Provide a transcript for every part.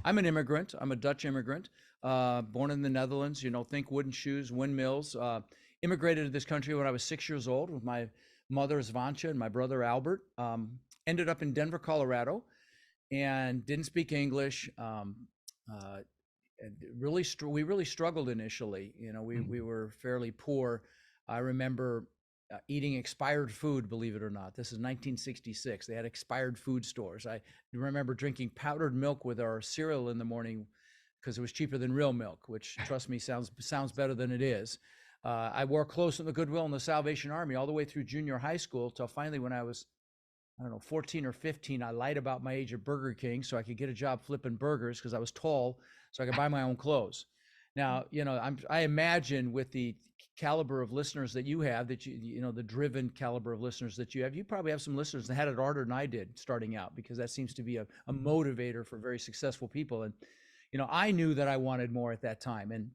I'm an immigrant. I'm a Dutch immigrant, born in the Netherlands. Think wooden shoes, windmills. Immigrated to this country when I was 6 years old with my mother, Svancha, and my brother, Albert. Ended up in Denver, Colorado, and didn't speak English. Uh, we really struggled initially. We were fairly poor. I remember eating expired food, believe it or not. This is 1966. They had expired food stores. I remember drinking powdered milk with our cereal in the morning because it was cheaper than real milk, which, trust me, sounds better than it is. I wore clothes in the Goodwill and the Salvation Army all the way through junior high school till finally when I was, I don't know, 14 or 15, I lied about my age at Burger King so I could get a job flipping burgers because I was tall, so I could buy my own clothes. Now, I imagine with the caliber of listeners that you have, the driven caliber of listeners that you have, you probably have some listeners that had it harder than I did starting out, because that seems to be a motivator for very successful people. And, I knew that I wanted more at that time. And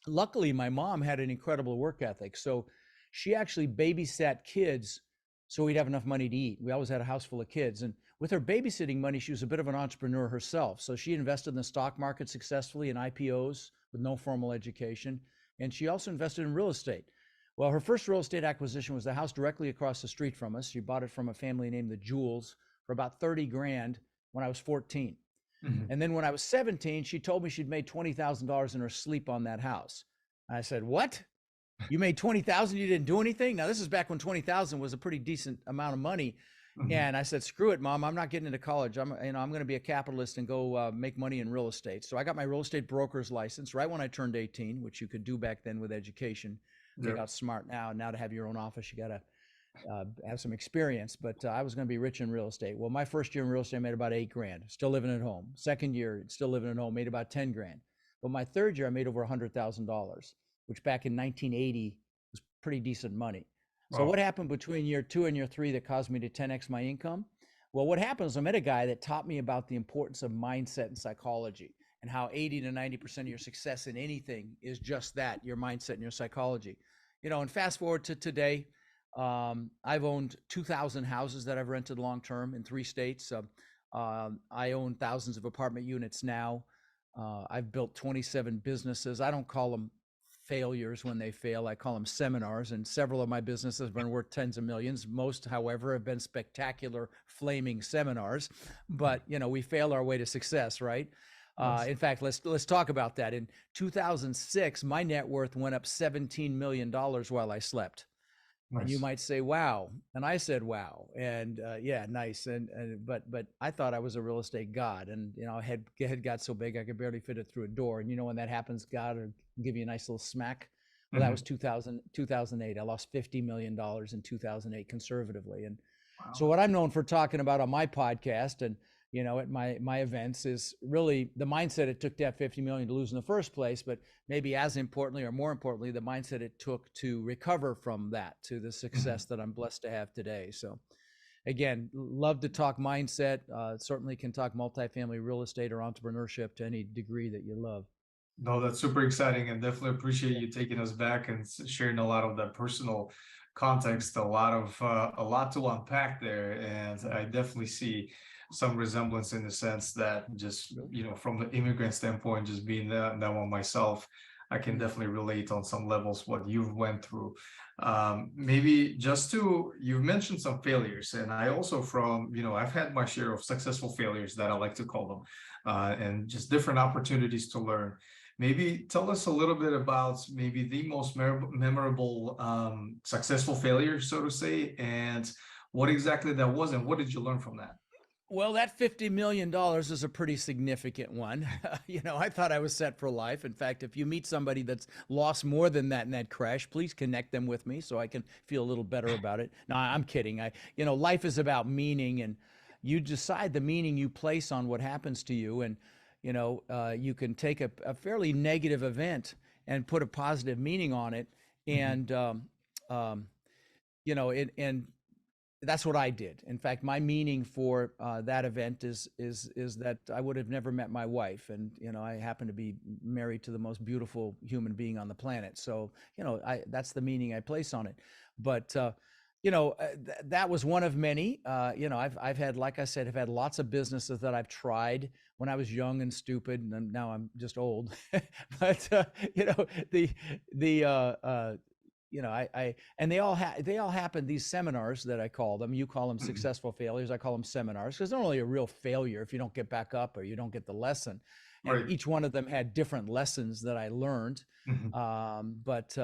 luckily, my mom had an incredible work ethic. So she actually babysat kids so we'd have enough money to eat. We always had a house full of kids. And with her babysitting money, she was a bit of an entrepreneur herself. So she invested in the stock market successfully, in IPOs with no formal education. And she also invested in real estate. Well, her first real estate acquisition was the house directly across the street from us. She bought it from a family named the Jewels for about 30 grand when I was 14. Mhm. And then when I was 17, she told me she'd made $20,000 in her sleep on that house. I said, "What? You made 20,000, you didn't do anything?" Now, this is back when 20,000 was a pretty decent amount of money. Mhm. And I said, "Screw it, Mom. I'm not getting into college. I'm going to be a capitalist and go make money in real estate." So I got my real estate broker's license right when I turned 18, which you could do back then with education. They Yeah. got smart now. Now to have your own office, you got to have some experience. But I was going to be rich in real estate. Well, my first year in real estate, I made about 8 grand, still living at home. Second year, still living at home, made about 10 grand. But my third year, I made over $100,000, which back in 1980 was pretty decent money. So what Wow. happened between year 2 and year 3 that caused me to 10x my income? Well, what happened is I met a guy that taught me about the importance of mindset and psychology, and how 80 to 90% of your success in anything is just that, your mindset and your psychology. And fast forward to today, I've owned 2,000 houses that I've rented long term in 3 states. I own thousands of apartment units now. I've built 27 businesses. I don't call them failures when they fail. I call them seminars. And several of my businesses have been worth tens of millions. Most, however, have been spectacular, flaming seminars. But we fail our way to success, right? Yes. In fact, let's talk about that. In 2006, my net worth went up $17 million while I slept. And you Nice. might say, "Wow." And I said, "Wow." And yeah, nice. But I thought I was a real estate god, and head got so big I could barely fit it through a door. And when that happens, God will give you a nice little smack. Well, that was Mhm. 2008. I lost $50 million in 2008 conservatively. And so Wow. what I'm known for talking about on my podcast and at my events is really the mindset it took to have 50 million to lose in the first place, but maybe as importantly or more importantly, the mindset it took to recover from that to the Mhm. success that I'm blessed to have today. So again, love to talk mindset. Certainly can talk multifamily real estate or entrepreneurship to any degree that you love. No, that's super exciting, and definitely appreciate you taking us back and sharing a lot of that personal context. A lot to unpack there, and I definitely see some resemblance in the sense that just Really? from the immigrant standpoint, just being that one myself, I can Mm. definitely relate on some levels what you've went through. Maybe just to you've mentioned some failures, and I also I've had my share of successful failures that I like to call them, and just different opportunities to learn. Maybe tell us a little bit about maybe the most memorable successful failure, so to say, and what exactly that was, and what did you learn from that? Well, that $50 million is a pretty significant one. I thought I was set for life. In fact, if you meet somebody that's lost more than that in that crash, please connect them with me so I can feel a little better about it. No, I'm kidding. Life is about meaning, and you decide the meaning you place on what happens to you. And, you can take a fairly negative event and put a positive meaning on it. Mhm. And, um, and that's what I did. In fact, my meaning for that event is that I would have never met my wife, and I happen to be married to the most beautiful human being on the planet. So that's the meaning I place on it. But that was one of many. I've had, like I said, have had lots of businesses that I've tried when I was young and stupid, and now I'm just old. But you know, the and they all happen. These seminars that I call them, you call them Mhm. successful failures. I call them seminars because they're only a real failure if you don't get back up or you don't get the lesson. And Right. each one of them had different lessons that I learned. Mhm. But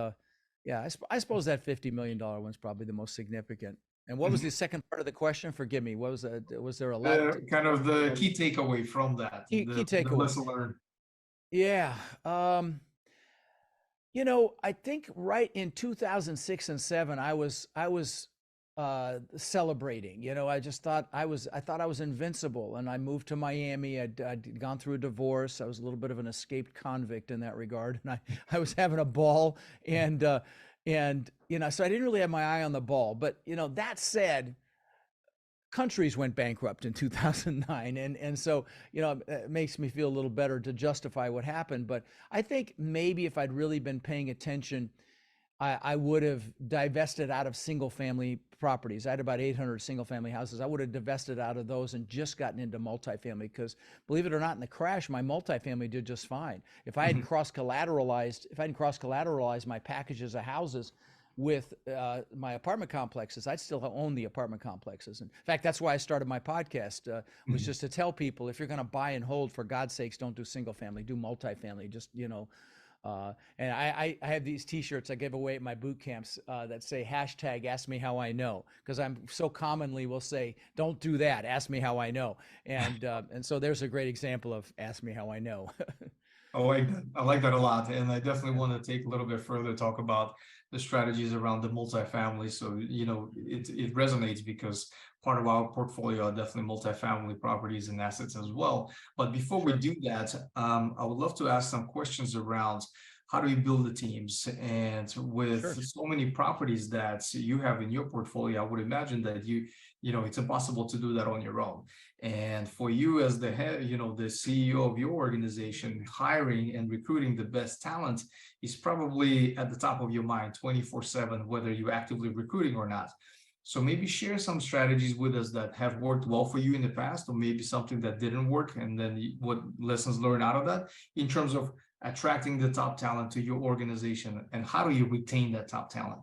yeah, I suppose that $50 million one's probably the most significant. And what was Mhm. the second part of the question? Forgive me. What was that? Was there a lot? Kind of the key takeaway from that, Key the takeaway. lesson learned. Yeah. I think right in 2006 and 7, I was celebrating. I thought I was invincible, and I moved to Miami. I'd gone through a divorce. I was a little bit of an escaped convict in that regard, and I was having a ball, and so I didn't really have my eye on the ball. But that said, countries went bankrupt in 2009, and so it makes me feel a little better to justify what happened. But I think maybe if I'd really been paying attention, I would have divested out of single family properties. I had about 800 single family houses. I would have divested out of those and just gotten into multifamily because, believe it or not, in the crash, my multifamily did just fine. Mhm. If I hadn't cross collateralized my packages of houses with my apartment complexes, I'd still own the apartment complexes. In fact, that's why I started my podcast, was Mhm. just to tell people, if you're going to buy and hold, for God's sakes, don't do single family, do multifamily. Just, and I have these T-shirts I give away at my boot camps that say hashtag Ask Me How I Know, because I'm so commonly will say, don't do that, ask me how I know, and so there's a great example of Ask Me How I Know. I like that. I like that a lot. And I definitely want to take a little bit further talk about the strategies around the multifamily. So, it resonates because part of our portfolio are definitely multifamily properties and assets as well. But before we Sure, do that, I would love to ask some questions around how do you build the teams? And with sure. so many properties that you have in your portfolio, I would imagine that it's impossible to do that on your own. And for you as the head, the CEO of your organization, hiring and recruiting the best talent is probably at the top of your mind 24/7, whether you're actively recruiting or not. So maybe share some strategies with us that have worked well for you in the past, or maybe something that didn't work, and then what lessons learned out of that in terms of attracting the top talent to your organization, and how do you retain that top talent?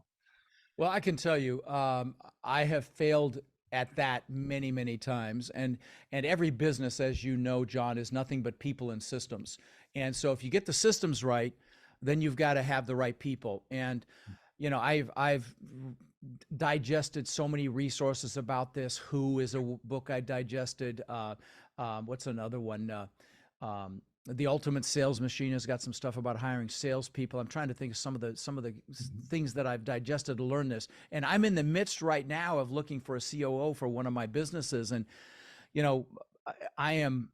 Well, I can tell you, I have failed at that many, many times, and every business, as you know, John, is nothing but people and systems. And so, if you get the systems right, then you've got to have the right people. And I've digested so many resources about this. Who is a book I digested? What's another one? The Ultimate Sales Machine has got some stuff about hiring salespeople. I'm trying to think of some of the things that I've digested to learn this. And I'm in the midst right now of looking for a COO for one of my businesses, and you know, I am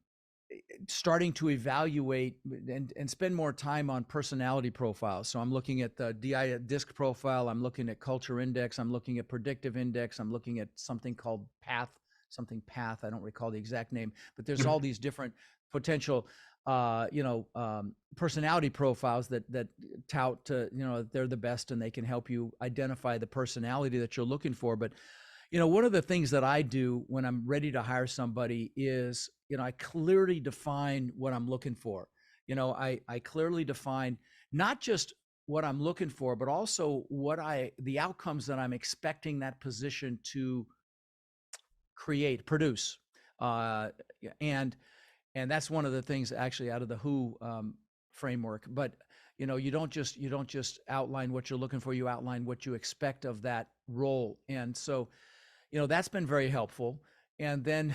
starting to evaluate and spend more time on personality profiles. So I'm looking at the DISC profile, I'm looking at culture index, I'm looking at predictive index, I'm looking at something called path. I don't recall the exact name, but there's Yep. all these different potential personality profiles that tout to they're the best and they can help you identify the personality that you're looking for. But one of the things that I do when I'm ready to hire somebody is, I clearly define what I'm looking for. I clearly define not just what I'm looking for, but also the outcomes that I'm expecting that position to produce. Uh, and and that's one of the things actually out of the Who framework. But you don't just outline what you're looking for. You outline what you expect of that role. And so that's been very helpful. And then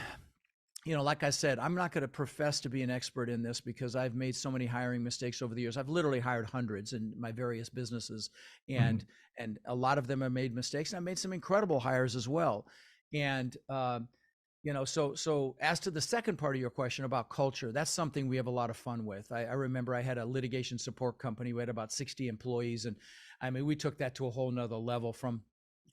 like I said, I'm not going to profess to be an expert in this because I've made so many hiring mistakes over the years. I've literally hired hundreds in my various businesses, and Mhm. and a lot of them have made mistakes, and I've made some incredible hires as well. And so as to the second part of your question about culture, that's something we have a lot of fun with. I remember I had a litigation support company. We had about 60 employees, and I mean, we took that to a whole nother level.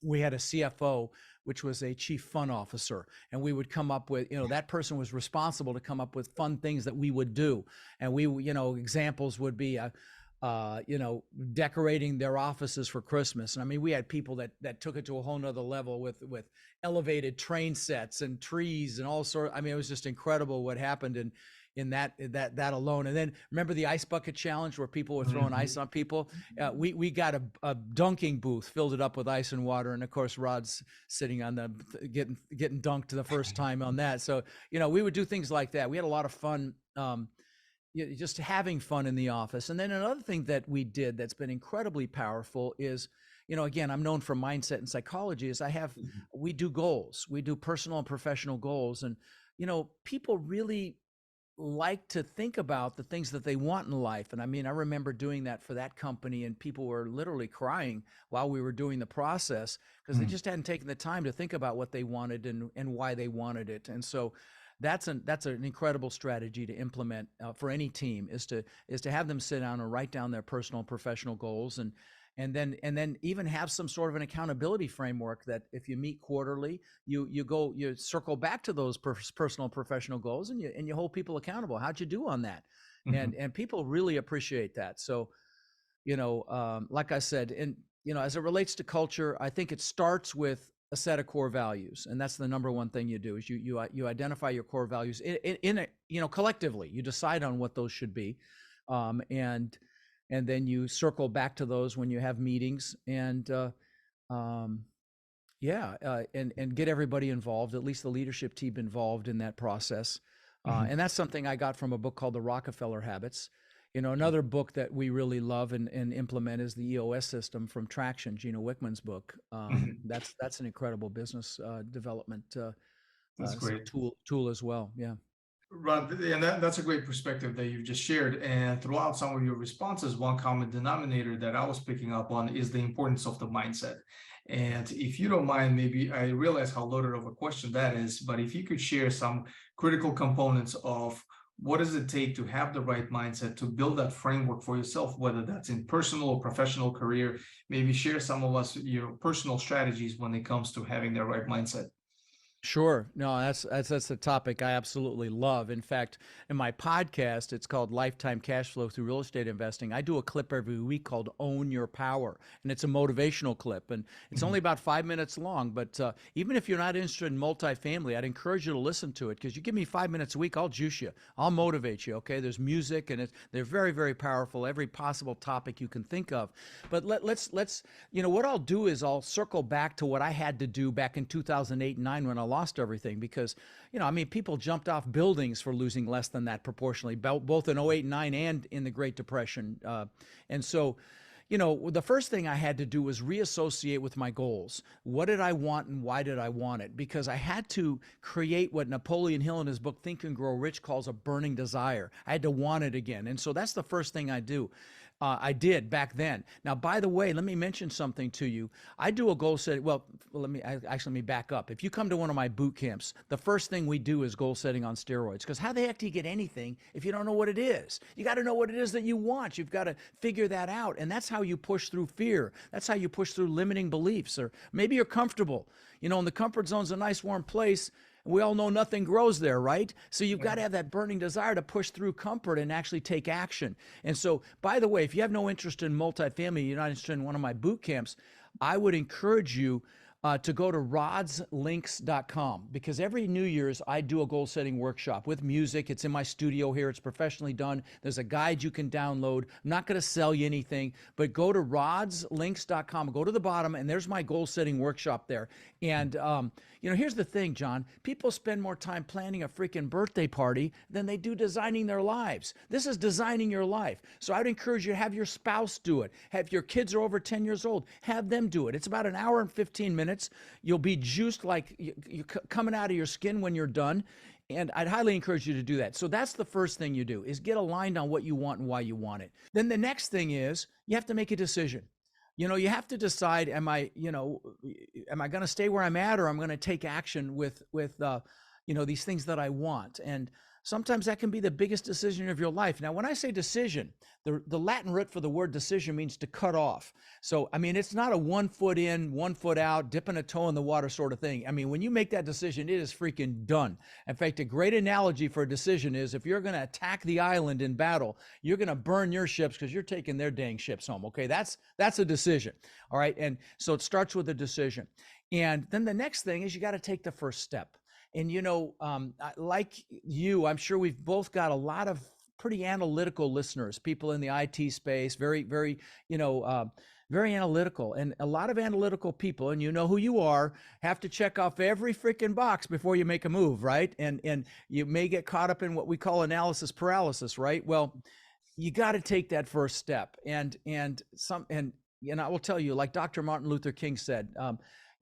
We had a CFO, which was a chief fun officer, and we would come up with, that person was responsible to come up with fun things that we would do. And examples would be, you know, decorating their offices for Christmas. And I mean, we had people that took it to a whole nother level with elevated train sets and trees and all sorts. I mean, it was just incredible what happened in that alone. And then remember the ice bucket challenge where people were throwing ice Mhm. on people. We got a dunking booth, filled it up with ice and water, and of course Rod's sitting on the getting dunked the first time on that. So you know, we would do things like that. We had a lot of fun. Just having fun in the office. And then another thing that we did that's been incredibly powerful is, you know, again, I'm known for mindset and psychology, is we do goals. We do personal and professional goals. And, you know, people really like to think about the things that they want in life. And I mean, I remember doing that for that company, and people were literally crying while we were doing the process because they Mm. just hadn't taken the time to think about what they wanted and why they wanted it. And so that's an incredible strategy to implement for any team, is to have them sit down and write down their personal and professional goals, and then even have some sort of an accountability framework that if you meet quarterly, you circle back to those personal and professional goals, and you hold people accountable. How'd you do on that? and Mhm. and people really appreciate that. So, you know, like I said, and you know, as it relates to culture, I think it starts with a set of core values, and that's the number one thing you do, is you identify your core values in a, you know, collectively. You decide on what those should be, and then you circle back to those when you have meetings, and um, yeah, and get everybody involved, at least the leadership team involved in that process. Mhm. And that's something I got from a book called The Rockefeller Habits. You know, another book that we really love and implement is the EOS system from Traction, Gino Wickman's book. Mhm. That's an incredible business development That's great. tool as well. Yeah. Right, and that's a great perspective that you just shared. And throughout some of your responses, one common denominator that I was picking up on is the importance of the mindset. And if you don't mind, maybe I realize how loaded of a question that is, but if you could share some critical components of what does it take to have the right mindset to build that framework for yourself, whether that's in personal or professional career, maybe share some of us your personal strategies when it comes to having the right mindset. Sure. No, that's a topic I absolutely love. In fact, in my podcast, it's called Lifetime Cash Flow Through Real Estate Investing. I do a clip every week called Own Your Power, and it's a motivational clip, and it's only Mhm. about 5 minutes long. But even if you're not interested in multifamily, I'd encourage you to listen to it, because you give me 5 minutes a week, I'll juice you, I'll motivate you. Okay, there's music, and they're very, very powerful. Every possible topic you can think of. But let's you know, what I'll do is I'll circle back to what I had to do back in 2008 and 9 when I lost everything, because, you know, I mean, people jumped off buildings for losing less than that proportionally, both in '08 and 9 and in the Great Depression. And so, you know, the first thing I had to do was reassociate with my goals. What did I want and why did I want it? Because I had to create what Napoleon Hill in his book Think and Grow Rich calls a burning desire. I had to want it again. And so that's the first thing I do. I did back then. Now, by the way, let me mention something to you. I do a goal setting. Well, let me back up. If you come to one of my boot camps, the first thing we do is goal setting on steroids. Because how the heck do you get anything if you don't know what it is? You got to know what it is that you want. You've got to figure that out, and that's how you push through fear. That's how you push through limiting beliefs, or maybe you're comfortable. You know, and the comfort zone's a nice warm place. We all know nothing grows there, right? So you've got to have that burning desire to push through comfort and actually take action. And so, by the way, if you have no interest in multifamily, you're not interested in one of my boot camps, I would encourage you to go to rodslinks.com, because every New Year's I do a goal setting workshop with music. It's in my studio here. It's professionally done. There's a guide you can download. I'm not going to sell you anything, but go to rodslinks.com, go to the bottom, and there's my goal setting workshop there. And, you know, here's the thing, John. People spend more time planning a freaking birthday party than they do designing their lives. This is designing your life. So I'd encourage you to have your spouse do it. Have your kids are over 10 years old, have them do it. It's about an hour and 15 minutes. You'll be juiced like you coming out of your skin when you're done. And I'd highly encourage you to do that. So that's the first thing you do, is get aligned on what you want and why you want it. Then the next thing is you have to make a decision. You know, you have to decide, am I going to stay where I'm at, or I'm going to take action with you know, these things that I want. And sometimes that can be the biggest decision of your life. Now, when I say decision, the Latin root for the word decision means to cut off. So, I mean, it's not a 1 foot in, 1 foot out, dipping a toe in the water sort of thing. I mean, when you make that decision, it is freaking done. In fact, a great analogy for a decision is if you're going to attack the island in battle, you're going to burn your ships because you're taking their dang ships home. Okay, that's a decision. All right, and so it starts with a decision, and then the next thing is you got to take the first step. And like you, I'm sure we've both got a lot of pretty analytical listeners, people in the IT space, very, very, very analytical. And a lot of analytical people, and you know who you are, have to check off every freaking box before you make a move, right? And you may get caught up in what we call analysis paralysis, right? Well, you got to take that first step. And I will tell you, like Dr. Martin Luther King said,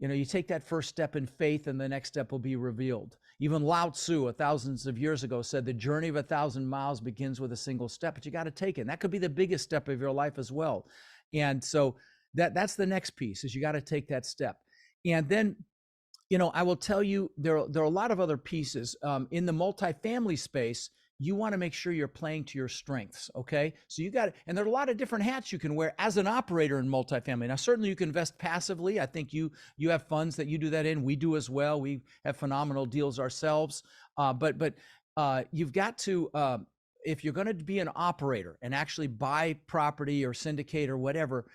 you take that first step in faith and the next step will be revealed. Even Lao Tzu, thousands of years ago, said the journey of 1,000 miles begins with a single step, but you got to take it. And that could be the biggest step of your life as well. And so that's the next piece, is you got to take that step. And then, I will tell you, there are a lot of other pieces in the multifamily space. You want to make sure you're playing to your strengths. Okay. So and there are a lot of different hats you can wear as an operator in multifamily. Now, certainly you can invest passively. I think you have funds that you do that in. We do as well. We have phenomenal deals ourselves. But you've got to, if you're going to be an operator and actually buy property or syndicate or whatever,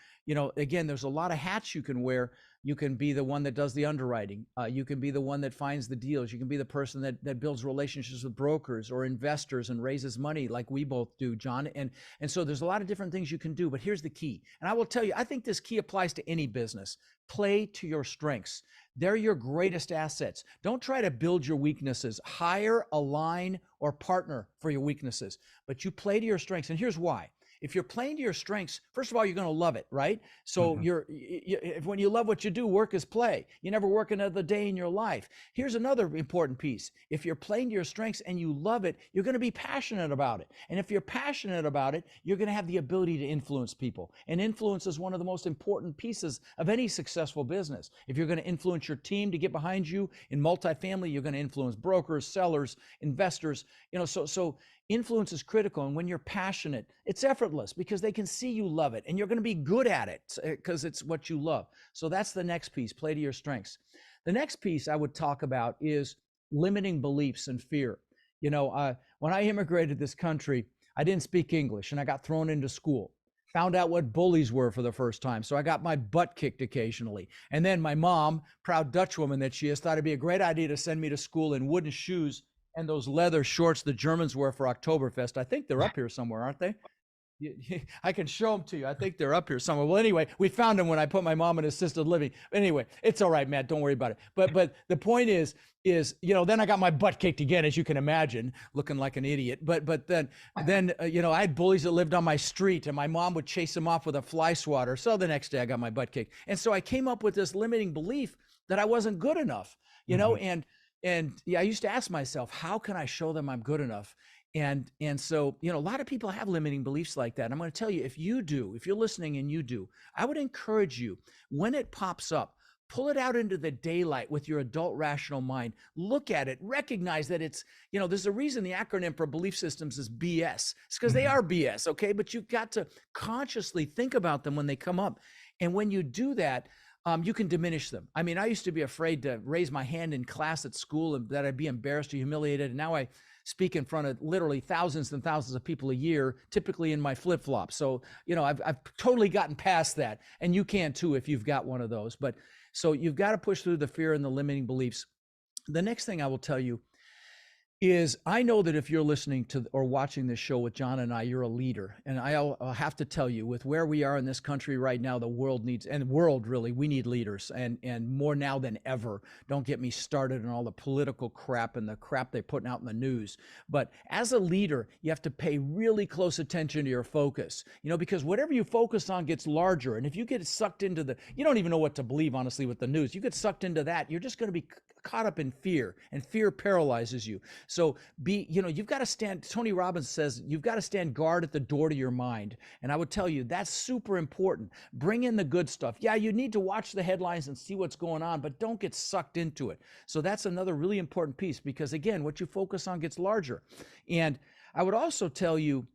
again, there's a lot of hats you can wear. You can be the one that does the underwriting. You can be the one that finds the deals. You can be the person that builds relationships with brokers or investors and raises money like we both do, John. And so there's a lot of different things you can do, but here's the key. And I will tell you, I think this key applies to any business. Play to your strengths. They're your greatest assets. Don't try to build your weaknesses. Hire, align, or partner for your weaknesses, but you play to your strengths. And here's why. If you're playing to your strengths, first of all, you're going to love it, right? So when you love what you do, work is play. You never work another day in your life. Here's another important piece. If you're playing to your strengths and you love it, you're going to be passionate about it. And if you're passionate about it, you're going to have the ability to influence people. And influence is one of the most important pieces of any successful business. If you're going to influence your team to get behind you in multifamily, you're going to influence brokers, sellers, investors. So influence is critical. And when you're passionate, it's effortless because they can see you love it and you're going to be good at it because it's what you love. So that's the next piece, play to your strengths. The next piece I would talk about is limiting beliefs and fear. When I immigrated this country, I didn't speak English and I got thrown into school. Found out what bullies were for the first time. So I got my butt kicked occasionally. And then my mom, proud Dutch woman that she is, thought it'd be a great idea to send me to school in wooden shoes and those leather shorts the Germans wear for Oktoberfest. I think they're up here somewhere, aren't they? I can show them to you. I think they're up here somewhere. Well, anyway, we found them when I put my mom in assisted living. Anyway, it's all right, Matt. Don't worry about it. But the point is, then I got my butt kicked again, as you can imagine, looking like an idiot. But then I had bullies that lived on my street, and my mom would chase them off with a fly swatter. So the next day, I got my butt kicked, and so I came up with this limiting belief that I wasn't good enough. And I used to ask myself, how can I show them I'm good enough? And so, a lot of people have limiting beliefs like that. And I'm going to tell you, if you're listening and you do, I would encourage you, when it pops up, pull it out into the daylight with your adult rational mind. Look at it, recognize that it's, there's a reason the acronym for belief systems is BS. It's because they are BS, okay? But you've got to consciously think about them when they come up. And when you do that, you can diminish them. I mean, I used to be afraid to raise my hand in class at school and that I'd be embarrassed or humiliated. And now I speak in front of literally thousands and thousands of people a year, typically in my flip-flops. So, I've totally gotten past that. And you can too if you've got one of those. But so you've got to push through the fear and the limiting beliefs. The next thing I will tell you is I know that if you're listening to or watching this show with John and I, you're a leader. And I'll have to tell you, with where we are in this country right now, we need leaders and more now than ever. Don't get me started on all the political crap and the crap they're putting out in the news. But as a leader, you have to pay really close attention to your focus, because whatever you focus on gets larger. And if you get sucked into you don't even know what to believe, honestly, with the news. You get sucked into that, you're just going to be caught up in fear, and fear paralyzes you. So you've got to stand, Tony Robbins says, you've got to stand guard at the door to your mind. And I would tell you, that's super important. Bring in the good stuff. Yeah, you need to watch the headlines and see what's going on, but don't get sucked into it. So that's another really important piece, because again, what you focus on gets larger. And I would also tell you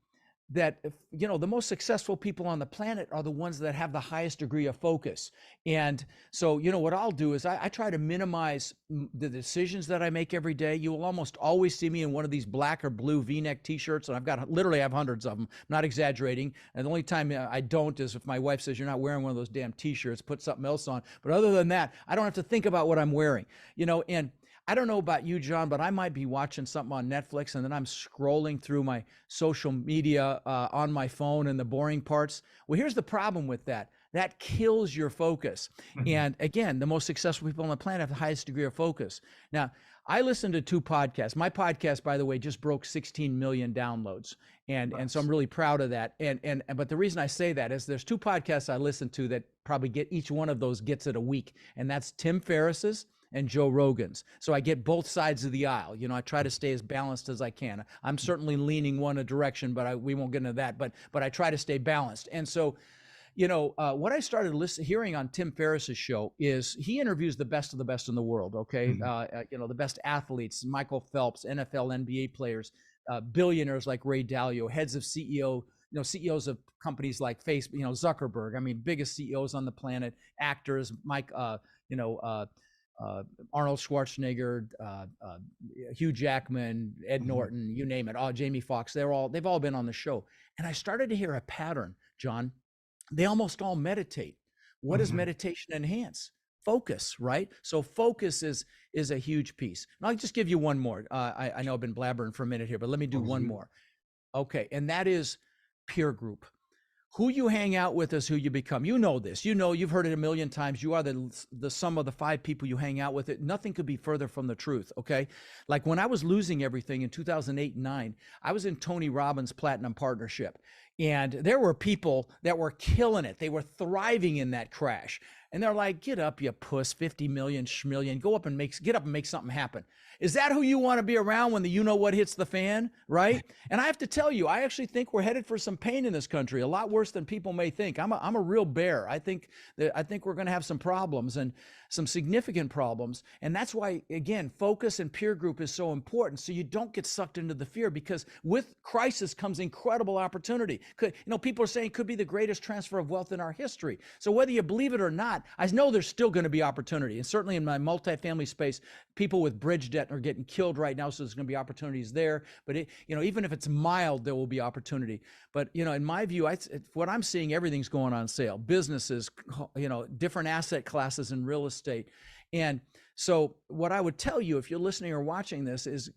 that the most successful people on the planet are the ones that have the highest degree of focus. And so what I'll do is I try to minimize the decisions that I make every day. You will almost always see me in one of these black or blue V-neck t-shirts, and I have hundreds of them. I'm not exaggerating. And the only time I don't is if my wife says, you're not wearing one of those damn t-shirts, put something else on. But other than that, I don't have to think about what I'm wearing. And I don't know about you, John, but I might be watching something on Netflix and then I'm scrolling through my social media on my phone and the boring parts. Well, here's the problem with that. That kills your focus. And again, the most successful people on the planet have the highest degree of focus. Now, I listen to 2 podcasts. My podcast, by the way, just broke 16 million downloads. And so I'm really proud of that. But the reason I say that is there's 2 podcasts I listen to that probably get, each one of those gets it a week. And that's Tim Ferriss's and Joe Rogan's. So I get both sides of the aisle. I try to stay as balanced as I can. I'm certainly leaning one direction, but we won't get into that. But I try to stay balanced. And so, what I started hearing on Tim Ferriss's show is he interviews the best of the best in the world. Okay, the best athletes, Michael Phelps, NFL, NBA players, billionaires like Ray Dalio, heads of CEOs of companies like Facebook, Zuckerberg. I mean, biggest CEOs on the planet, actors, Arnold Schwarzenegger, Hugh Jackman, Ed Norton, you name it, Jamie Foxx, they've all been on the show. And I started to hear a pattern, John. They almost all meditate. What does meditation enhance? Focus, right? So focus is a huge piece. And I'll just give you one more. I know I've been blabbering for a minute here, but let me do one more. Okay, and that is peer group. Who you hang out with is who you become. You know this. You've heard it a million times. You are the sum of the 5 people you hang out with. Nothing could be further from the truth, okay? Like when I was losing everything in 2008 and 9, I was in Tony Robbins' Platinum Partnership. And there were people that were killing it. They were thriving in that crash. And they're like, get up, you puss, 50 million, schmillion, get up and make something happen. Is that who you want to be around when the what hits the fan, right? And I have to tell you, I actually think we're headed for some pain in this country, a lot worse than people may think. I'm a real bear. I think we're going to have some problems, and some significant problems. And that's why, again, focus and peer group is so important, so you don't get sucked into the fear, because with crisis comes incredible opportunity. People are saying it could be the greatest transfer of wealth in our history. So whether you believe it or not, I know there's still going to be opportunity. And certainly in my multifamily space, people with bridge debt are getting killed right now, so there's going to be opportunities there. But even if it's mild, there will be opportunity. But in my view, what I'm seeing, everything's going on sale. Businesses, different asset classes in real estate. And so what I would tell you, if you're listening or watching this, is,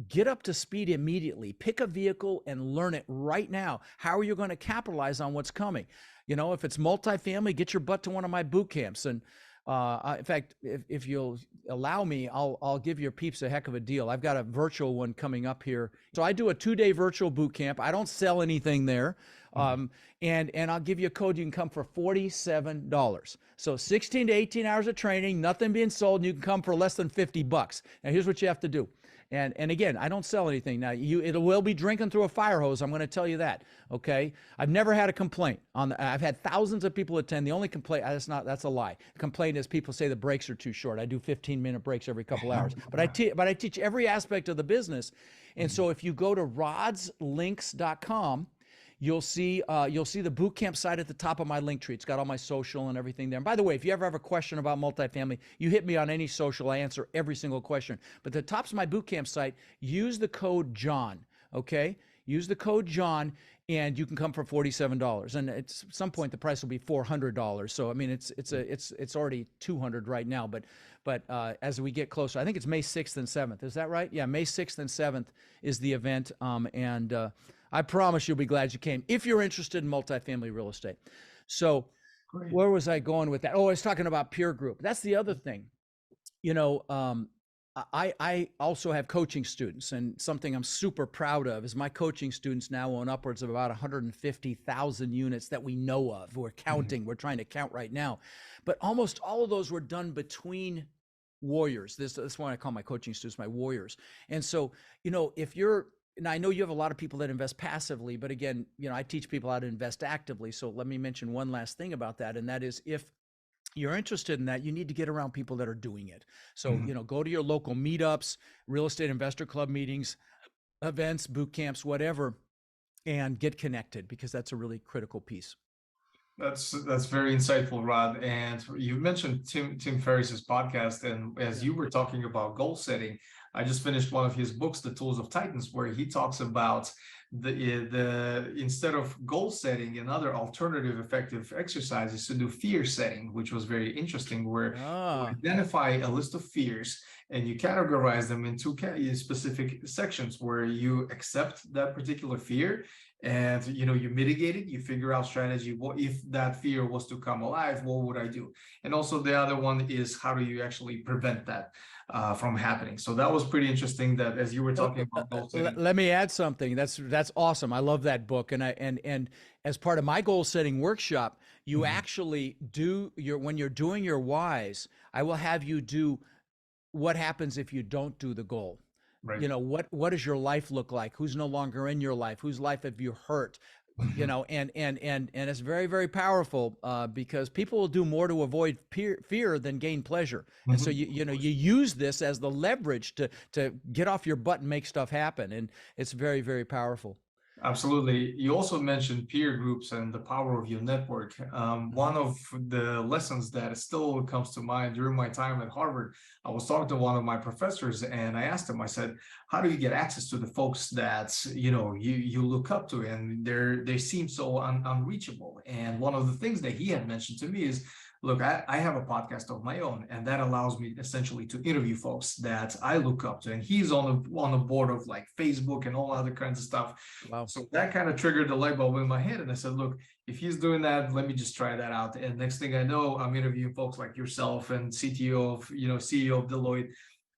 get up to speed immediately. Pick a vehicle and learn it right now. How are you going to capitalize on what's coming? If it's multifamily, get your butt to one of my boot camps. And in fact, if you'll allow me, I'll give your peeps a heck of a deal. I've got a virtual one coming up here. So I do a 2-day virtual boot camp. I don't sell anything there. And I'll give you a code. You can come for $47. So 16 to 18 hours of training, nothing being sold, and you can come for less than $50. Now here's what you have to do. And again, I don't sell anything. Now it will be drinking through a fire hose. I'm going to tell you that. Okay. I've never had a complaint I've had thousands of people attend. The only complaint, that's a lie. The complaint is people say the breaks are too short. I do 15-minute breaks every couple hours, but I teach every aspect of the business. And so if you go to rodslinks.com, you'll see the boot camp site at the top of my link tree. It's got all my social and everything there. And by the way, if you ever have a question about multifamily, you hit me on any social. I answer every single question. But the top's my boot camp site. Use the code John. Okay, use the code John, and you can come for $47. And at some point, the price will be $400. So I mean, it's already $200 right now. But as we get closer, I think it's May 6th and 7th. Is that right? Yeah, May 6th and 7th is the event. I promise you'll be glad you came if you're interested in multifamily real estate. So Great. Where was I going with that? Oh, I was talking about peer group. That's the other thing. I also have coaching students, and something I'm super proud of is my coaching students now own upwards of about 150,000 units that we know of. We're counting. We're trying to count right now. But almost all of those were done between warriors. This one I call my coaching students my warriors. And so, if you're, and I know you have a lot of people that invest passively, but again, I teach people how to invest actively. So let me mention one last thing about that, and that is, if you're interested in that, you need to get around people that are doing it. So, Mhm. go to your local meetups, real estate investor club meetings, events, boot camps, whatever, and get connected, because that's a really critical piece. That's very insightful, Rod. And you mentioned Tim Ferriss's podcast, and as Yeah. you were talking about goal setting, I just finished one of his books, The Tools of Titans, where he talks about the instead of goal setting, another alternative effective exercise is to do fear setting, which was very interesting, where you Ah, identify a list of fears and you categorize them into specific sections where you accept that particular fear, and you mitigate it, you figure out strategy. What if that fear was to come alive, what would I do? And also the other one is, how do you actually prevent that from happening? So that was pretty interesting, that as you were talking about goal setting. let me add something. That's awesome. I love that book. And as part of my goal setting workshop, you Mhm. actually do your when you're doing your whys, I will have you do what happens if you don't do the goal. Right. What does your life look like? Who's no longer in your life? Whose life have you hurt? And it's very, very powerful, because people will do more to avoid fear than gain pleasure. And so Mhm. you use this as the leverage to get off your butt and make stuff happen, and it's very, very powerful. Absolutely. You also mentioned peer groups and the power of your network. Mm-hmm. One of the lessons that still comes to mind during my time at Harvard, I was talking to one of my professors and I asked him, I said, how do you get access to the folks that, you look up to, and they seem so unreachable? And one of the things that he had mentioned to me is, look, I have a podcast of my own, and that allows me essentially to interview folks that I look up to. And he's on the board of like Facebook and all other kinds of stuff. Wow. So that kind of triggered the light bulb in my head. And I said, look, if he's doing that, let me just try that out. And next thing I know, I'm interviewing folks like yourself and CTO of, CEO of Deloitte.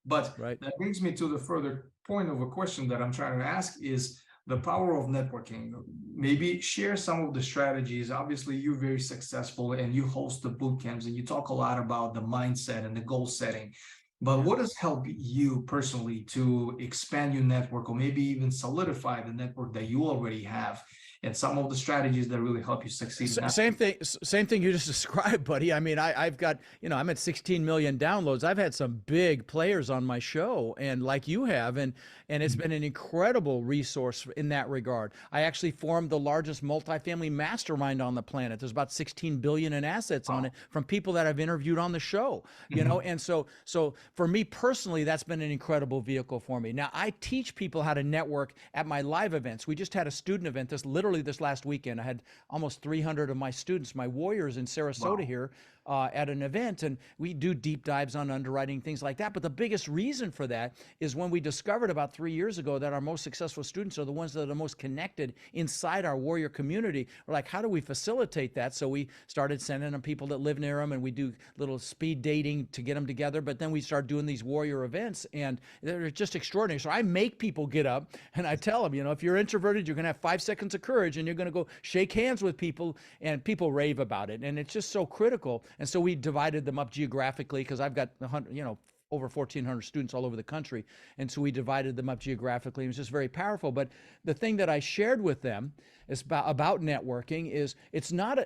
But Right. that brings me to the further point of a question that I'm trying to ask is the power of networking. Maybe share some of the strategies. Obviously, you're very successful and you host the boot camps and you talk a lot about the mindset and the goal setting. But Yeah. what has helped you personally to expand your network, or maybe even solidify the network that you already have, and some of the strategies that really help you succeed in that? Same thing you just described, buddy. I mean, I've got, I'm at 16 million downloads. I've had some big players on my show, and like you have, and it's been an incredible resource in that regard. I actually formed the largest multifamily mastermind on the planet. There's about 16 billion in assets on Wow. it from people that I've interviewed on the show, Mhm. and so for me personally, that's been an incredible vehicle for me. Now, I teach people how to network at my live events. We just had a student event literally this last weekend. I had almost 300 of my students, my warriors in Sarasota Wow. here, at an event, and we do deep dives on underwriting, things like that. But the biggest reason for that is when we discovered about 3 years ago that our most successful students are the ones that are the most connected inside our warrior community. We're like, how do we facilitate that? So we started sending them people that live near them, and we do little speed dating to get them together. But then we start doing these warrior events, and they're just extraordinary. So I make people get up and I tell them, if you're introverted, you're going to have 5 seconds of courage, and you're going to go shake hands with people, and people rave about it. And it's just so critical. And so we divided them up geographically, because I've got 100, over 1,400 students all over the country. And so we divided them up geographically. It was just very powerful. But the thing that I shared with them is about networking is it's not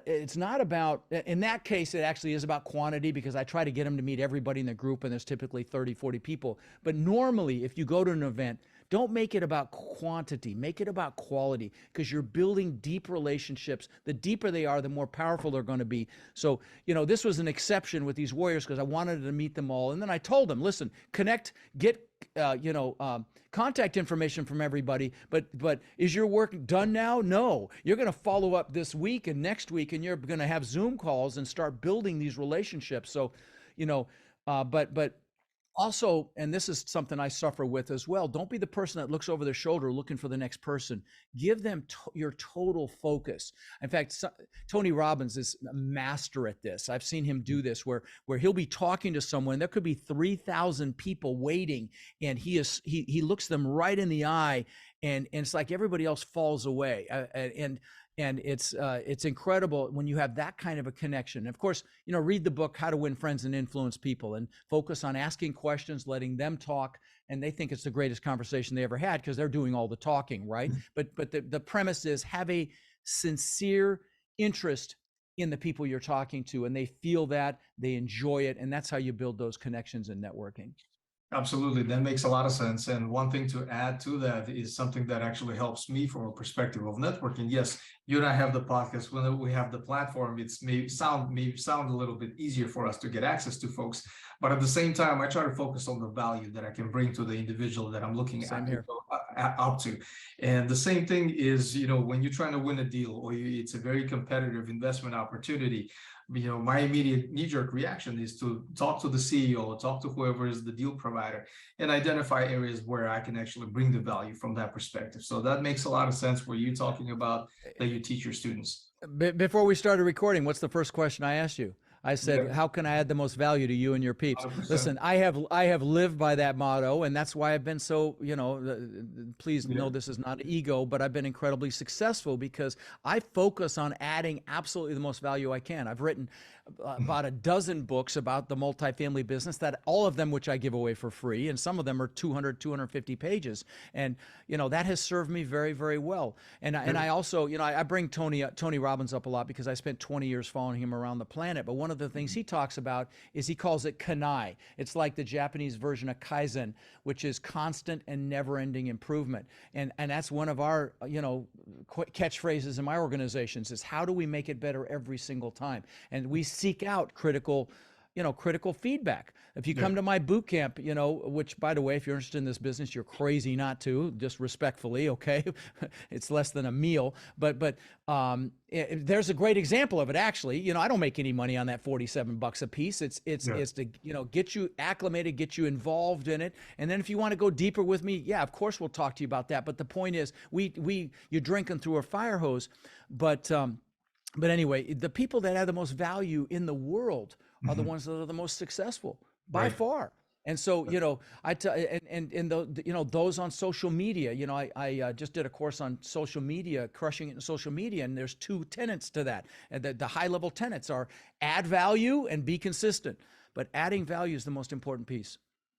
about, in that case, it actually is about quantity, because I try to get them to meet everybody in the group, and there's typically 30, 40 people. But normally, if you go to an event, don't make it about quantity, make it about quality, because you're building deep relationships. The deeper they are, the more powerful they're going to be. So, this was an exception with these warriors, because I wanted to meet them all. And then I told them, listen, connect, get, contact information from everybody. But is your work done now? No. You're going to follow up this week and next week, and you're going to have Zoom calls and start building these relationships. So, but also, and this is something I suffer with as well, don't be the person that looks over their shoulder looking for the next person. Give them your total focus. In fact, Tony Robbins is a master at this. I've seen him do this, where he'll be talking to someone. There could be 3,000 people waiting, and he looks them right in the eye, and it's like everybody else falls away. And And it's incredible when you have that kind of a connection. Of course, read the book How to Win Friends and Influence People, and focus on asking questions, letting them talk, and they think it's the greatest conversation they ever had because they're doing all the talking, right? But the premise is, have a sincere interest in the people you're talking to, and they feel that, they enjoy it, and that's how you build those connections in networking. Absolutely. That makes a lot of sense. And one thing to add to that is something that actually helps me from a perspective of networking. Yes, you and I have the podcast. When we have the platform, it's may sound a little bit easier for us to get access to folks. But at the same time, I try to focus on the value that I can bring to the individual that I'm looking Same at, here. up to. And the same thing is, when you're trying to win a deal, or it's a very competitive investment opportunity, my immediate knee-jerk reaction is to talk to the CEO, talk to whoever is the deal provider, and identify areas where I can actually bring the value from that perspective. So that makes a lot of sense where you're talking about that you teach your students. Before we started recording, what's the first question I asked you? I said, Yeah, "How can I add the most value to you and your peeps?" 100%. Listen, I have lived by that motto, and that's why I've been so, please know Yeah. this is not ego, but I've been incredibly successful because I focus on adding absolutely the most value I can. I've written about a dozen books about the multifamily business, that all of them which I give away for free, and some of them are 200, 250 pages. And that has served me very, very well. And I also, I bring Tony Robbins up a lot because I spent 20 years following him around the planet. But one of the things he talks about is, he calls it kanai. It's like the Japanese version of kaizen, which is constant and never-ending improvement. And that's one of our catchphrases in my organizations, is how do we make it better every single time? And we seek out critical feedback. If you Yeah. come to my boot camp, which, by the way, if you're interested in this business, you're crazy not to, just respectfully, okay? It's less than a meal, but there's a great example of it, actually. I don't make any money on that $47 a piece. Yeah. It's to, get you acclimated, get you involved in it. And then if you want to go deeper with me, yeah, of course we'll talk to you about that. But the point is, you're drinking through a fire hose. But anyway, the people that have the most value in the world are the Mhm. ones that are the most successful by Right. far. And so, I tell, and those on social media, I just did a course on social media, crushing it in social media. And there's two tenets to that. And the high level tenets are: add value and be consistent. But adding value is the most important piece.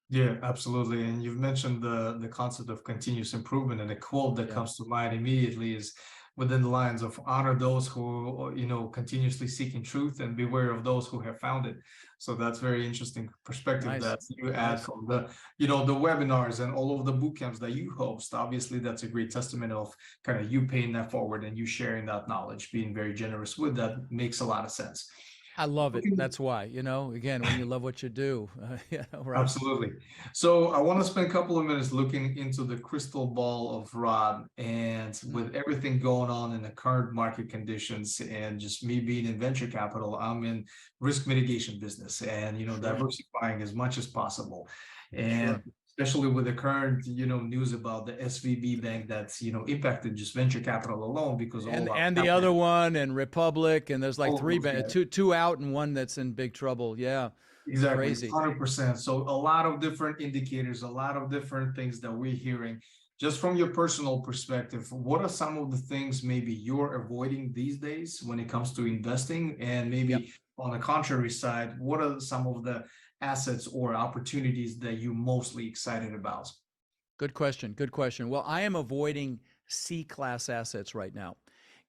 Yeah, absolutely. And you've mentioned the concept of continuous improvement, and a quote that Yeah. comes to mind immediately is within the lines of honor those who, continuously seeking truth, and beware of those who have found it. So that's very interesting perspective Nice. that you add Nice. from the webinars and all of the boot camps that you host. Obviously, that's a great testament of kind of you paying that forward and you sharing that knowledge, being very generous with that. Makes a lot of sense. I love it. That's why, again, when you love what you do, right? Absolutely. So I want to spend a couple of minutes looking into the crystal ball of Rod, and Mm, with everything going on in the current market conditions, and just me being in venture capital, I'm in risk mitigation business, and sure. diversifying as much as possible. And Sure. especially with the current news about the SVB bank that's impacted just venture capital alone, because all and our and the capital, other one, and Republic, and there's like all of three, those guys. two out, and one that's in big trouble. Yeah, it's Exactly, crazy. 100%. So a lot of different indicators, a lot of different things that we're hearing. Just from your personal perspective, what are some of the things maybe you're avoiding these days when it comes to investing? And Yep. maybe on the contrary side, what are some of the assets or opportunities that you're mostly excited about? Good question. Good question. Well, I am avoiding C class assets right now.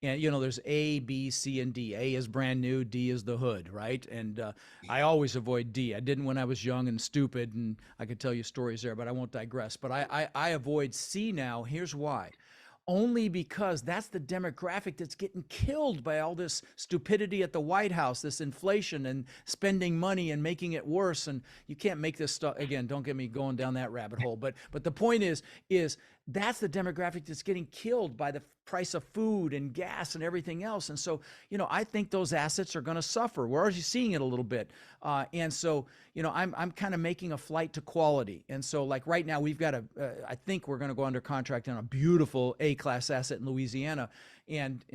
And there's A, B, C, and D. A is brand new. D is the hood, right? And I always avoid D. I didn't when I was young and stupid, and I could tell you stories there, but I won't digress. But I avoid C now. Here's why: only because that's the demographic that's getting killed by all this stupidity at the White House, this inflation and spending money and making it worse. And you can't make this stuff again. Don't get me going down that rabbit hole. But the point is that's the demographic that's getting killed by the price of food and gas and everything else. And so, I think those assets are going to suffer. We're already seeing it a little bit. And so, I'm kind of making a flight to quality. And so, like right now, we've got I think we're going to go under contract on a beautiful A-class asset in Louisiana. And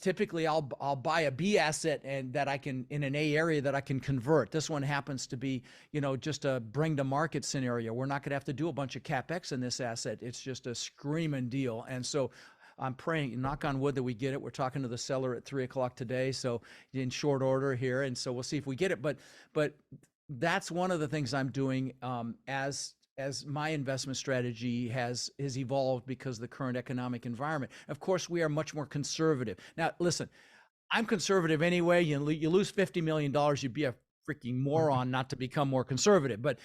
typically I'll buy a B asset and that I can in an A area that I can convert. This one happens to be, just a bring to market scenario. We're not going to have to do a bunch of capex in this asset. It's just a screaming deal. And so I'm praying, knock on wood, that we get it. We're talking to the seller at 3 o'clock today, so in short order here, and so we'll see if we get it. But that's one of the things I'm doing, as my investment strategy has evolved because of the current economic environment. Of course, we are much more conservative. Now, listen, I'm conservative anyway. You lose $50 million, you'd be a freaking moron not to become more conservative. But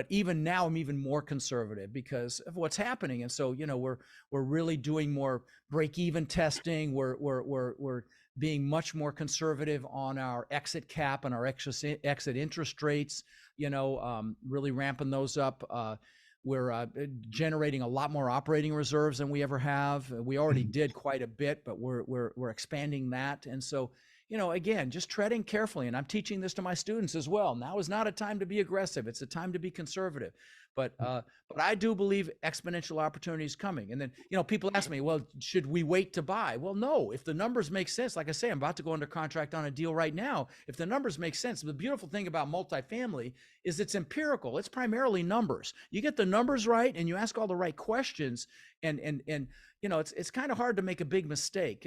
even now I'm even more conservative because of what's happening. And so, we're really doing more break-even testing. We're being much more conservative on our exit cap and our exit interest rates. Really ramping those up. We're generating a lot more operating reserves than we ever have. We already did quite a bit, but we're expanding that. And so, again, just treading carefully. And I'm teaching this to my students as well. Now is not a time to be aggressive. It's a time to be conservative. But I do believe exponential opportunity is coming. And then, people ask me, well, should we wait to buy? Well, no. If the numbers make sense, like I say, I'm about to go under contract on a deal right now. If the numbers make sense, the beautiful thing about multifamily is it's empirical. It's primarily numbers. You get the numbers right and you ask all the right questions, and it's kind of hard to make a big mistake.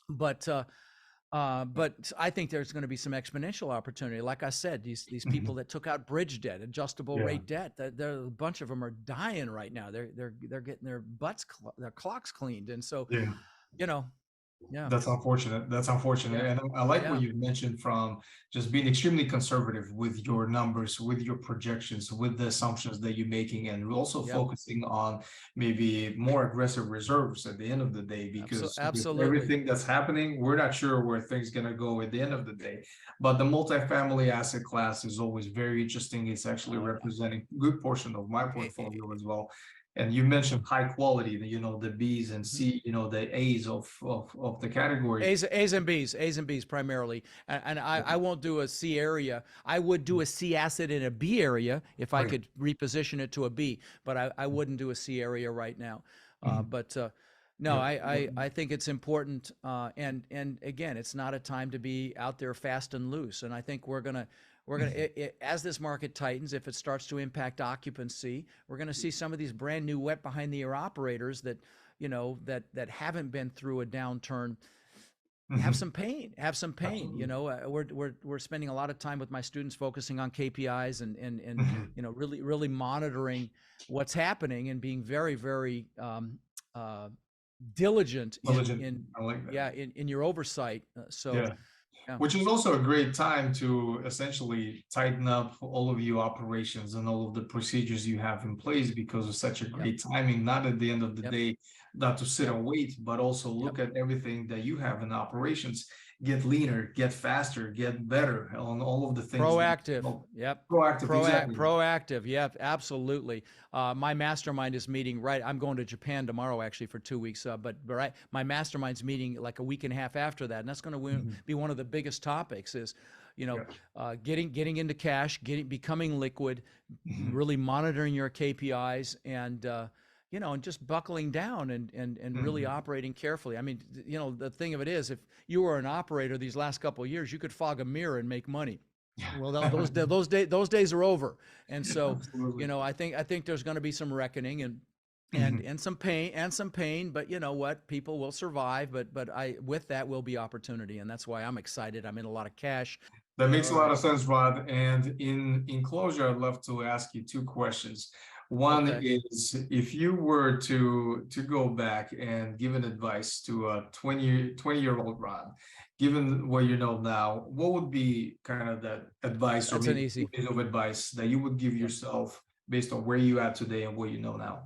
But I think there's going to be some exponential opportunity. Like I said, these people that took out bridge debt, adjustable Yeah. rate debt, a bunch of them are dying right now. They're getting their clocks cleaned, and so, Yeah. you know, yeah, That's unfortunate. That's unfortunate. yeah, And I like what yeah, you mentioned from just being extremely conservative with your numbers, with your projections, with the assumptions that you're making, and also yep, focusing on maybe more aggressive reserves at the end of the day, because with absolutely. everything that's happening, we're not sure where things going to go at the end of the day. But the multifamily asset class is always very interesting. It's actually Uh, representing a good portion of my eh, eh, portfolio as well. And you mentioned high quality, the B's and mhm. C, the A's of the category. A's and B's primarily, and I won't do a C area. I would do a C asset in a B area if I Right. could reposition it to a B, but I wouldn't do a C area right now. Mhm. But no, Yeah. I think it's important, and again, it's not a time to be out there fast and loose. And I think we're gonna as this market tightens, if it starts to impact occupancy, we're gonna see some of these brand new wet behind the ear operators that that haven't been through a downturn Mhm. have some pain. Absolutely. We're spending a lot of time with my students focusing on KPIs and Mhm. really monitoring what's happening and being very, very uh, diligent Diligent. I like that. in your oversight. So Yeah. yeah, Which is also a great time to essentially tighten up all of your operations and all of the procedures you have in place because of such a yep, great timing, not at the end of the yep, day, not to sit yep, and wait, but also yep. look at everything that you have in operations, get leaner, get faster, get better on all of the things that, Proactive. well, Yep. proactive, exactly. Proactive. Yep. Absolutely. My mastermind is meeting right. I'm going to Japan tomorrow actually for 2 weeks. But right, my mastermind's meeting like a week and a half after that, and that's going to Mhm. be one of the biggest topics. Is Yeah. getting into cash, becoming liquid, Mhm. really monitoring your KPIs, and just buckling down and really Mhm. operating carefully. I mean, the thing of it is, if you were an operator these last couple of years, you could fog a mirror and make money. Well, those days are over, and so Absolutely. I think there's going to be some reckoning Mhm. and some pain, but you know what? People will survive. But I with that will be opportunity, and that's why I'm excited. I'm in a lot of cash. That makes a Uh, lot of sense, Rod. And in closure, I'd love to ask you two questions. One okay. is, if you were to go back and give an advice to a 20-year-old Rod, given what you know now, what would be kind of that advice, or That's an maybe easy. bit of advice that you would give Yeah. yourself based on where you are today and what you know now?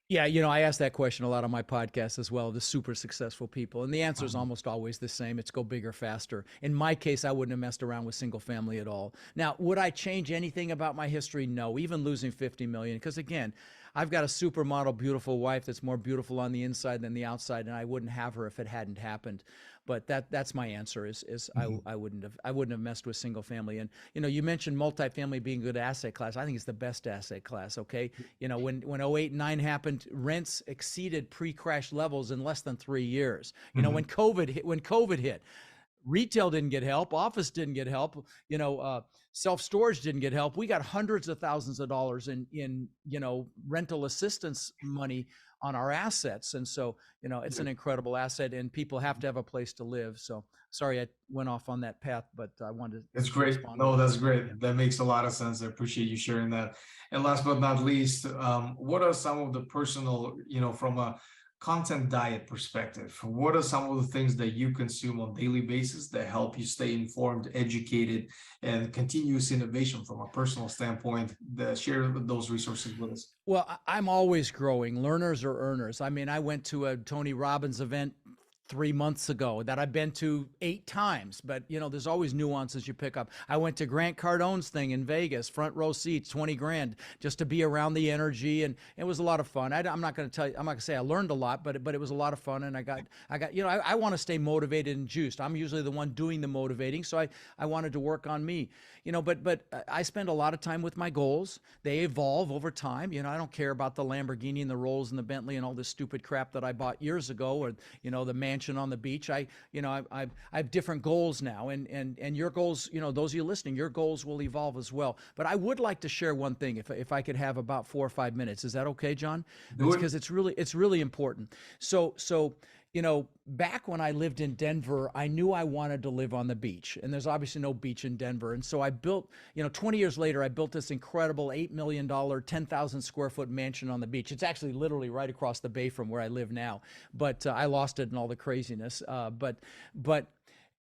Yeah, I ask that question a lot on my podcast as well, the super successful people. And the answer is Mhm. almost always the same. It's go bigger, faster. In my case, I wouldn't have messed around with single family at all. Now, would I change anything about my history? No, even losing 50 million. Because again, I've got a supermodel, beautiful wife that's more beautiful on the inside than the outside, and I wouldn't have her if it hadn't happened. But that's my answer is Mhm. I wouldn't have messed with single family. And you mentioned multifamily being a good asset class. I think it's the best asset class. Okay, when 08 and 9 happened, rents exceeded pre-crash levels in less than 3 years. When Mhm. COVID hit, Retail didn't get help. Office didn't get help. Self-storage didn't get help. We got hundreds of thousands of dollars in rental assistance money on our assets. And so, it's Yeah. an incredible asset, and people have to have a place to live. So sorry I went off on that path, but I wanted That's to great. respond to No, that. that's Yeah. great. That makes a lot of sense. I appreciate you sharing that. And last but not least, what are some of the personal, from a content diet perspective, what are some of the things that you consume on daily basis that help you stay informed, educated, and continuous innovation from a personal standpoint? That share those resources with us. Well, I'm always growing. Learners or earners. I mean, I went to a Tony Robbins event 3 months ago that I've been to 8 times, but there's always nuances you pick up. I went to Grant Cardone's thing in Vegas, front row seats, 20 grand, just to be around the energy, and it was a lot of fun. I'm not going to tell you, I'm not going to say I learned a lot, but it was a lot of fun, and I want to stay motivated and juiced. I'm usually the one doing the motivating, so I wanted to work on me, but I spend a lot of time with my goals. They evolve over time. I don't care about the Lamborghini and the Rolls and the Bentley and all this stupid crap that I bought years ago, or the mansion on the beach. I have different goals now, and your goals, those of you listening, your goals will evolve as well. But I would like to share one thing, if I could have about 4 or 5 minutes. Is that okay, John? Do It's it. because it's really important. So back when I lived in Denver, I knew I wanted to live on the beach, and there's obviously no beach in Denver. And so I built, 20 years later, I built this incredible $8 million, 10,000 square foot mansion on the beach. It's actually literally right across the bay from where I live now, but I lost it in all the craziness. But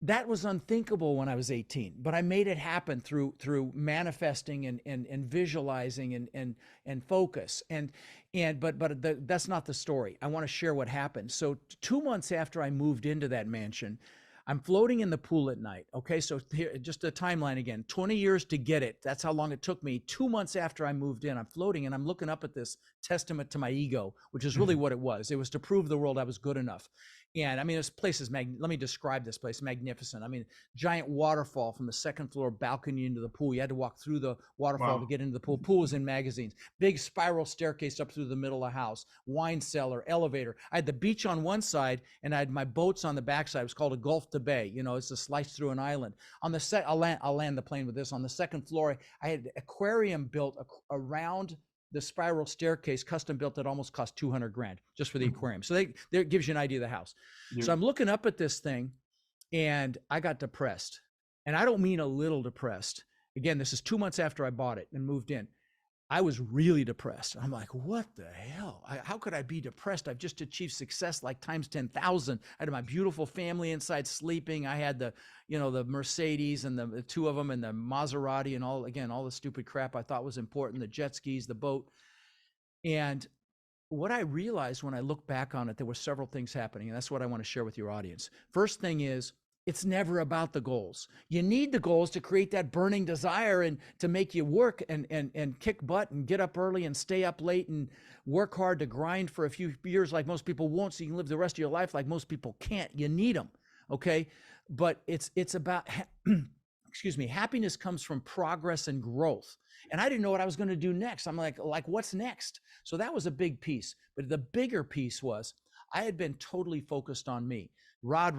that was unthinkable when I was 18, but I made it happen through manifesting and visualizing and focus. That's not the story. I want to share what happened. So 2 months after I moved into that mansion, I'm floating in the pool at night. Okay, so here, just a timeline again: 20 years to get it. That's how long it took me. 2 months after I moved in, I'm floating and I'm looking up at this testament to my ego, which is really what it was. It was to prove the world I was good enough. And I mean, this place is let me describe this place: magnificent. I mean, giant waterfall from the second floor balcony into the pool. You had to walk through the waterfall to Wow. get into the pool. Pool was in magazines. Big spiral staircase up through the middle of the house. Wine cellar, elevator. I had the beach on one side, and I had my boats on the backside. It was called a Gulf to Bay. It's a slice through an island. On the I'll land the plane with this. On the second floor, I had an aquarium built around the spiral staircase, custom built, that almost cost 200 grand just for the aquarium. So that gives you an idea of the house. Yeah. So I'm looking up at this thing, and I got depressed. And I don't mean a little depressed. Again, this is 2 months after I bought it and moved in. I was really depressed. I'm like, what the hell? How could I be depressed? I've just achieved success like times 10,000. I had my beautiful family inside sleeping. I had the Mercedes and the two of them and the Maserati and all the stupid crap I thought was important, the jet skis, the boat. And what I realized when I look back on it, there were several things happening, and that's what I want to share with your audience. First thing is, it's never about the goals. You need the goals to create that burning desire and to make you work and kick butt and get up early and stay up late and work hard to grind for a few years like most people won't, so you can live the rest of your life like most people can't. You need them, okay? But it's about excuse me, happiness comes from progress and growth. And I didn't know what I was going to do next. I'm like, what's next? So that was a big piece. But the bigger piece was I had been totally focused on me. Rod,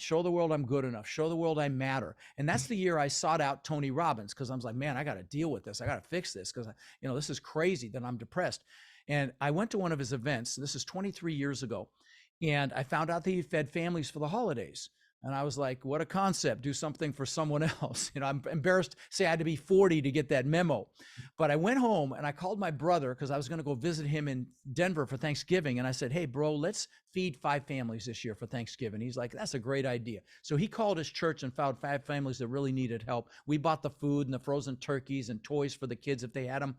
show the world I'm good enough. Show the world I matter. And that's the year I sought out Tony Robbins, because I was like, man, I got to deal with this. I got to fix this, because this is crazy that I'm depressed. And I went to one of his events. This is 23 years ago. And I found out that he fed families for the holidays. And I was like, what a concept. Do something for someone else. I'm embarrassed to say I had to be 40 to get that memo. But I went home and I called my brother, because I was going to go visit him in Denver for Thanksgiving. And I said, hey, bro, let's feed 5 families this year for Thanksgiving. He's like, that's a great idea. So he called his church and found 5 families that really needed help. We bought the food and the frozen turkeys and toys for the kids if they had them.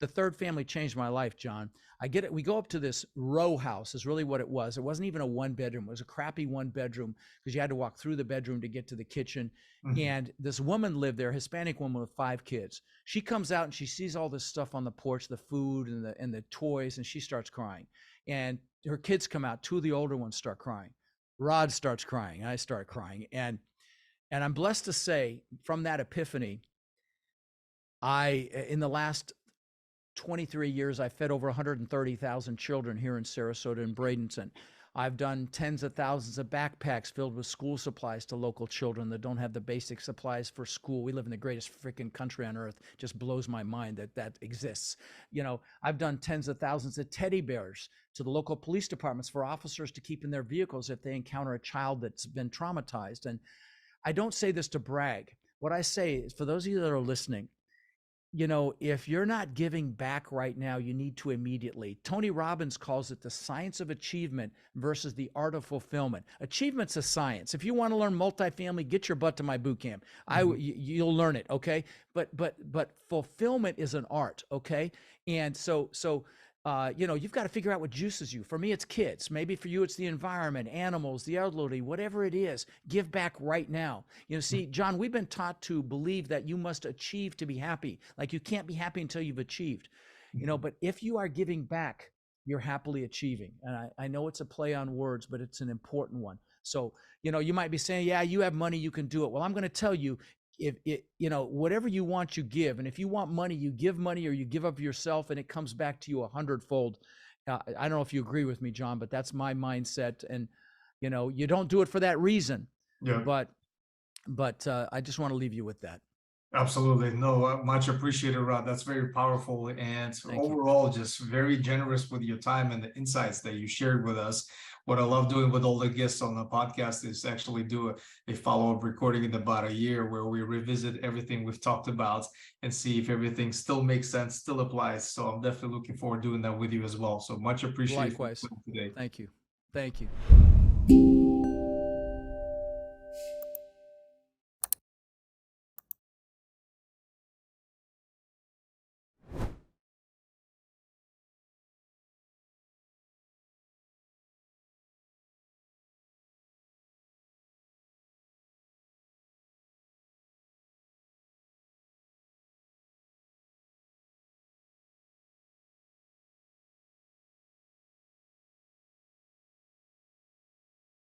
The third family changed my life, John. I get it. We go up to this row house is really what it was. It wasn't even a 1-bedroom. It was a crappy 1-bedroom, because you had to walk through the bedroom to get to the kitchen. Mhm. And this woman lived there, Hispanic woman with 5 kids. She comes out and she sees all this stuff on the porch, the food and the toys, and she starts crying. And her kids come out. 2 of the older ones start crying. Rod starts crying. I start crying. And I'm blessed to say, from that epiphany, in the last 23 years, I fed over 130,000 children here in Sarasota and Bradenton. I've done tens of thousands of backpacks filled with school supplies to local children that don't have the basic supplies for school. We live in the greatest freaking country on earth. Just blows my mind that that exists. I've done tens of thousands of teddy bears to the local police departments for officers to keep in their vehicles if they encounter a child that's been traumatized. And I don't say this to brag. What I say is, for those of you that are listening, if you're not giving back right now, you need to immediately. Tony Robbins calls it the science of achievement versus the art of fulfillment. Achievement's a science. If you want to learn multifamily, get your butt to my boot camp. You'll learn it, okay? But fulfillment is an art, okay? And so you've got to figure out what juices you. For me, it's kids. Maybe for you, it's the environment, animals, the elderly, whatever it is. Give back right now. See, John, we've been taught to believe that you must achieve to be happy. Like you can't be happy until you've achieved. But if you are giving back, you're happily achieving. And I know it's a play on words, but it's an important one. So, you might be saying, yeah, you have money, you can do it. Well, I'm going to tell you, if it, whatever you want, you give. And if you want money, you give money, or you give of yourself, and it comes back to you 100-fold. I don't know if you agree with me, John, but that's my mindset. And, you don't do it for that reason, Yeah. but I just want to leave you with that. Absolutely. No, much appreciated, Rod. That's very powerful. And Thank you. overall, just very generous with your time and the insights that you shared with us. What I love doing with all the guests on the podcast is actually do a follow-up recording in about a year where we revisit everything we've talked about and see if everything still makes sense, still applies. So I'm definitely looking forward to doing that with you as well. So much appreciated for Likewise. today. Thank you. Thank you.